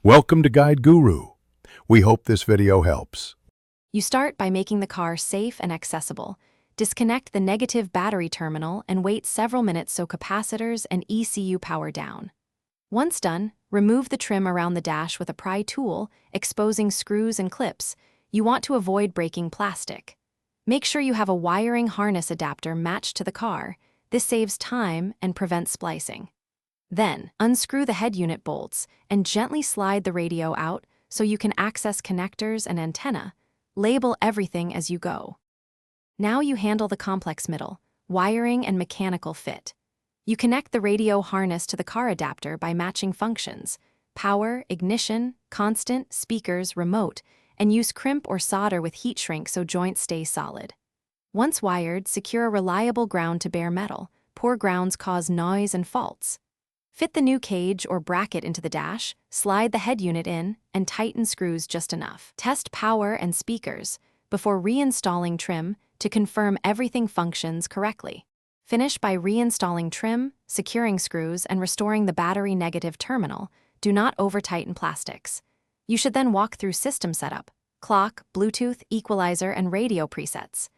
Welcome to Guide Guru. We hope this video helps. You start by making the car safe and accessible. Disconnect the negative battery terminal and wait several minutes so capacitors and ECU power down. Once done, remove the trim around the dash with a pry tool, exposing screws and clips. You want to avoid breaking plastic. Make sure you have a wiring harness adapter matched to the car. This saves time and prevents splicing. Then, unscrew the head unit bolts and gently slide the radio out so you can access connectors and antenna. Label everything as you go. Now you handle the complex middle, wiring and mechanical fit. You connect the radio harness to the car adapter by matching functions: power, ignition, constant, speakers, remote, and use crimp or solder with heat shrink so joints stay solid. Once wired, secure a reliable ground to bare metal. Poor grounds cause noise and faults. Fit the new cage or bracket into the dash, slide the head unit in, and tighten screws just enough. Test power and speakers before reinstalling trim to confirm everything functions correctly. Finish by reinstalling trim, securing screws, and restoring the battery negative terminal. Do not over-tighten plastics. You should then walk through system setup, clock, Bluetooth, equalizer, and radio presets.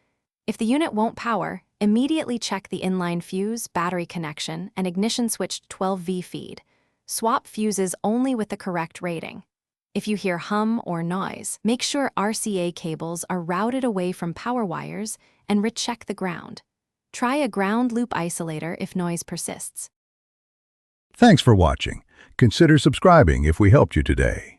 If the unit won't power, immediately check the inline fuse, battery connection, and ignition switch 12V feed. Swap fuses only with the correct rating. If you hear hum or noise, make sure RCA cables are routed away from power wires and recheck the ground. Try a ground loop isolator if noise persists. Thanks for watching. Consider subscribing if we helped you today.